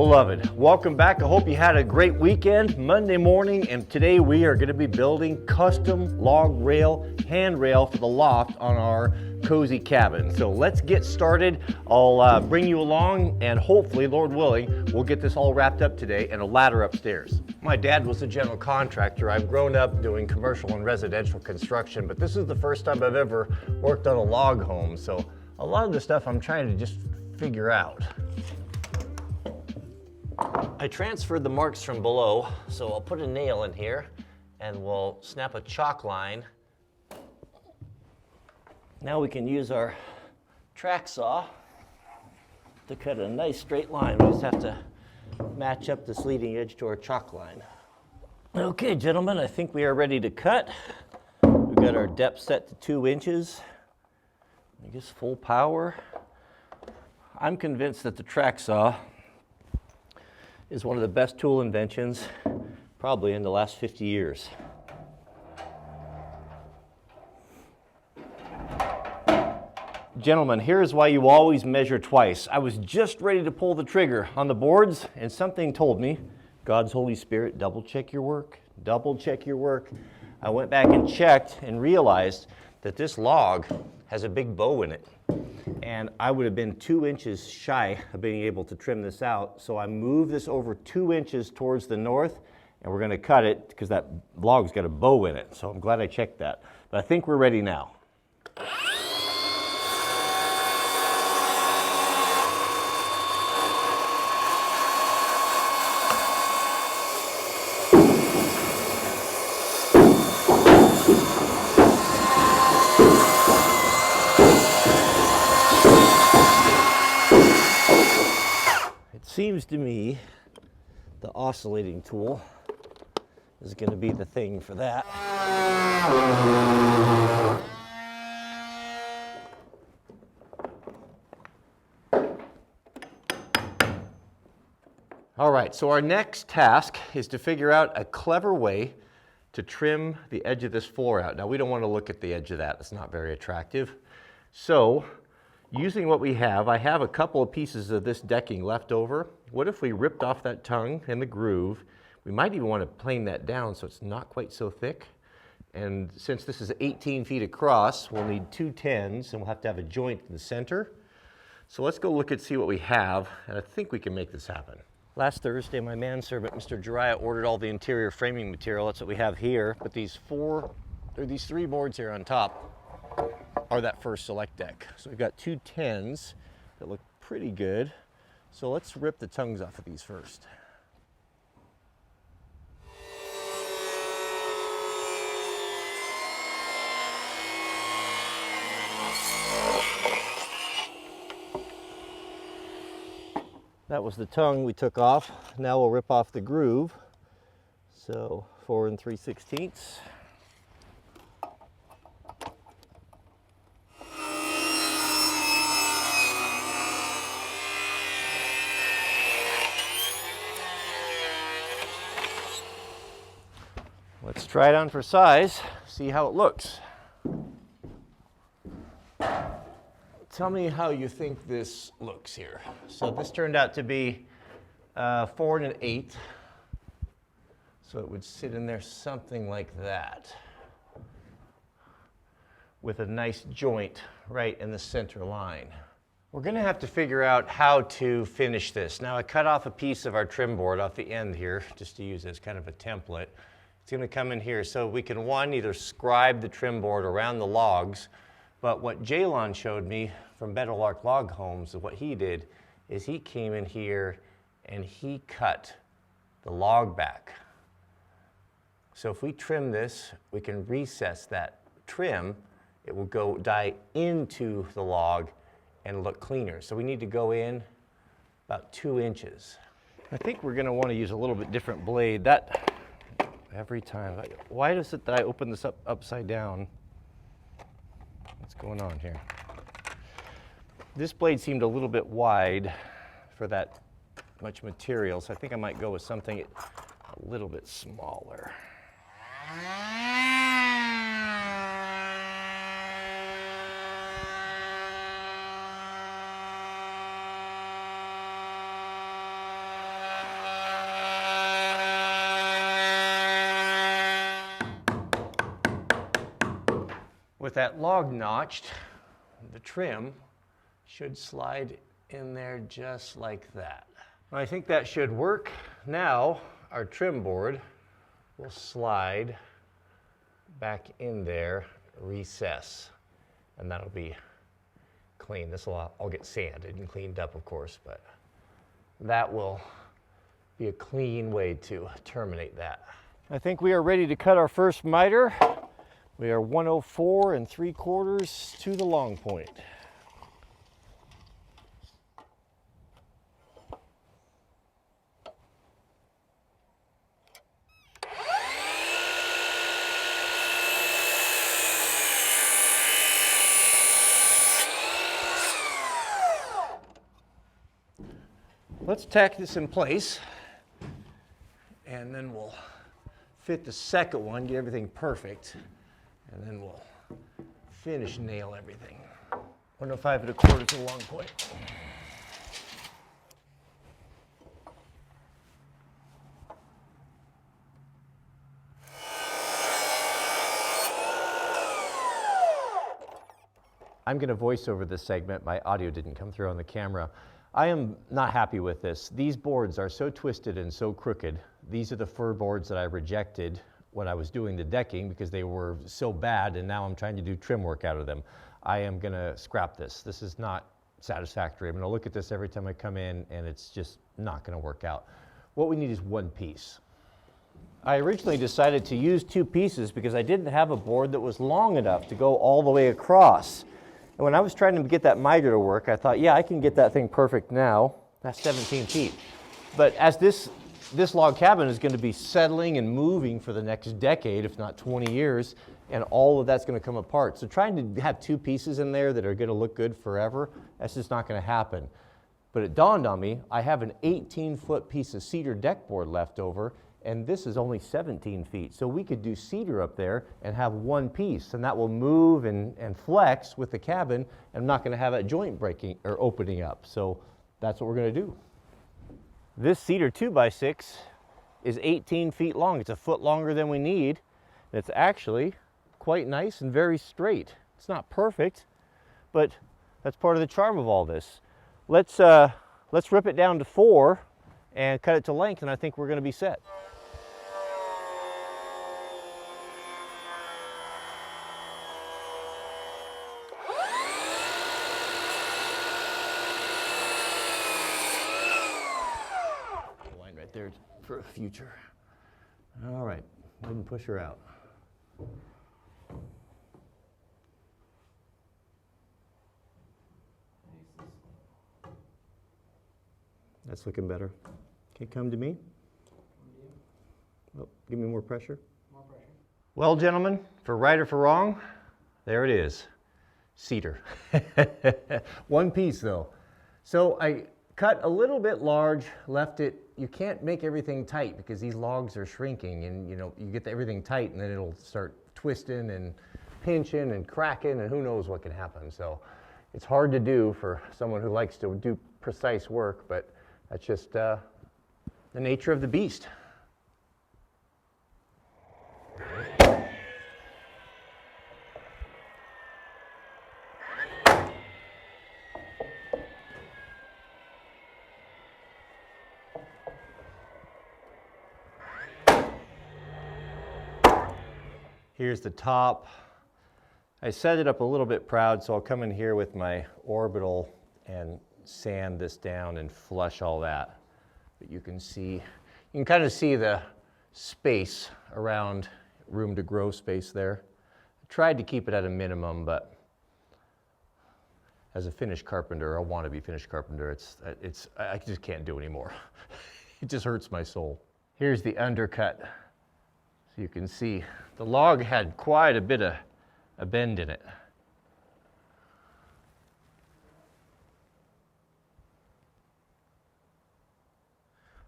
Beloved, welcome back. I hope you had a great weekend, Monday morning, and today we are going to be building custom log rail, handrail for the loft on our cozy cabin. So let's get started. I'll bring you along and hopefully, Lord willing, we'll get this all wrapped up today and a ladder upstairs. My dad was a general contractor. I've grown up doing commercial and residential construction, but this is the first time I've ever worked on a log home. So a lot of the stuff I'm trying to just figure out. I transferred the marks from below, so I'll put a nail in here and we'll snap a chalk line. Now we can use our track saw to cut a nice straight line. We just have to match up this leading edge to our chalk line. Okay, gentlemen, I think we are ready to cut. We've got our depth set to 2 inches. I guess full power. I'm convinced that the track saw is one of the best tool inventions probably in the last 50 years. Gentlemen, here's why you always measure twice. I was just ready to pull the trigger on the boards and something told me, God's Holy Spirit, double check your work, double check your work. I went back and checked and realized that this log has a big bow in it. And I would have been 2 inches shy of being able to trim this out. So I moved this over 2 inches towards the north, and we're going to cut it because that log's got a bow in it. So I'm glad I checked that. But I think we're ready now. Seems to me the oscillating tool is going to be the thing for that. All right, so our next task is to figure out a clever way to trim the edge of this floor out. Now, we don't want to look at the edge of that. It's not very attractive. So using what we have, I have a couple of pieces of this decking left over. What if we ripped off that tongue and the groove? We might even want to plane that down so it's not quite so thick. And since this is 18 feet across, we'll need 2 10s and we'll have to have a joint in the center. So let's go look and see what we have, and I think we can make this happen. Last Thursday, my manservant, Mr. Jiraiya, ordered all the interior framing material. That's what we have here. But these 3 boards here on top are that first select deck. So we've got 2 10s that look pretty good. So let's rip the tongues off of these first. That was the tongue we took off. Now we'll rip off the groove. So 4 3/16. Let's try it on for size, see how it looks. Tell me how you think this looks here. So this turned out to be 4 1/8. So it would sit in there something like that, with a nice joint right in the center line. We're going to have to figure out how to finish this. Now I cut off a piece of our trim board off the end here, just to use as kind of a template. It's going to come in here so we can, either scribe the trim board around the logs, but what Jalon showed me from Better Lark Log Homes, what he did is he came in here and he cut the log back. So if we trim this, we can recess that trim. It will die into the log and look cleaner. So we need to go in about 2 inches. I think we're going to want to use a little bit different blade. That every time. Why is it that I open this up upside down? What's going on here? This blade seemed a little bit wide for that much material, so I think I might go with something a little bit smaller. with that log notched, the trim should slide in there just like that. I think that should work. Now our trim board will slide back in there, recess, and that'll be clean. This will all get sanded and cleaned up, of course, but that will be a clean way to terminate that. I think we are ready to cut our first miter. We are 104 3/4 to the long point. Let's tack this in place, and then we'll fit the second one, get everything perfect, and then we'll finish nail everything. 105 1/4 to the long point. I'm going to voice over this segment. My audio didn't come through on the camera. I am not happy with this. These boards are so twisted and so crooked. These are the fir boards that I rejected when I was doing the decking because they were so bad, and now I'm trying to do trim work out of them. I am going to scrap this. This is not satisfactory. I'm going to look at this every time I come in, and it's just not going to work out. What we need is one piece. I originally decided to use 2 pieces because I didn't have a board that was long enough to go all the way across. And when I was trying to get that miter to work, I thought, yeah, I can get that thing perfect now. That's 17 feet. But as this log cabin is going to be settling and moving for the next decade, if not 20 years, and all of that's going to come apart. So trying to have 2 pieces in there that are going to look good forever, that's just not going to happen. But it dawned on me, I have an 18-foot piece of cedar deck board left over, and this is only 17 feet. So we could do cedar up there and have one piece, and that will move and flex with the cabin, and I'm not going to have that joint breaking or opening up. So that's what we're going to do. This cedar 2x6 is 18 feet long. It's a foot longer than we need. And it's actually quite nice and very straight. It's not perfect, but that's part of the charm of all this. Let's rip it down to 4 and cut it to length, and I think we're going to be set. Line right there for a future. All right, go ahead and push her out. That's looking better. Okay, come to me. Oh, give me more pressure. More pressure. Well, gentlemen, for right or for wrong, there it is. Cedar. One piece though. So I cut a little bit large, left it. You can't make everything tight because these logs are shrinking, and you get everything tight and then it'll start twisting and pinching and cracking, and who knows what can happen. So it's hard to do for someone who likes to do precise work, but that's just the nature of the beast. Here's the top. I set it up a little bit proud, so I'll come in here with my orbital and sand this down and flush all that. But you can kind of see the space around room to grow space there. I tried to keep it at a minimum, but as a finished carpenter, a wannabe finished carpenter, I just can't do anymore. It just hurts my soul. Here's the undercut. So you can see the log had quite a bit of a bend in it.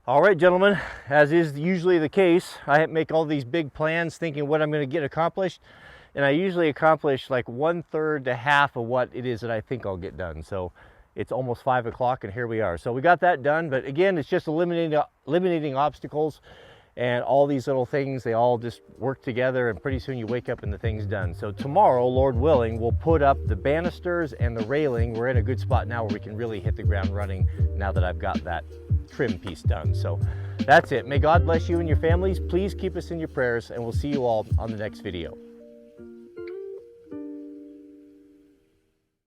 All right, gentlemen, as is usually the case, I make all these big plans thinking what I'm going to get accomplished, and I usually accomplish like 1/3 to half of what it is that I think I'll get done. So it's almost 5 o'clock, and here we are. So we got that done, but again, it's just eliminating obstacles. And all these little things, they all just work together, and pretty soon you wake up and the thing's done. So tomorrow, Lord willing, we'll put up the banisters and the railing. We're in a good spot now where we can really hit the ground running now that I've got that trim piece done. So that's it. May God bless you and your families. Please keep us in your prayers, and we'll see you all on the next video.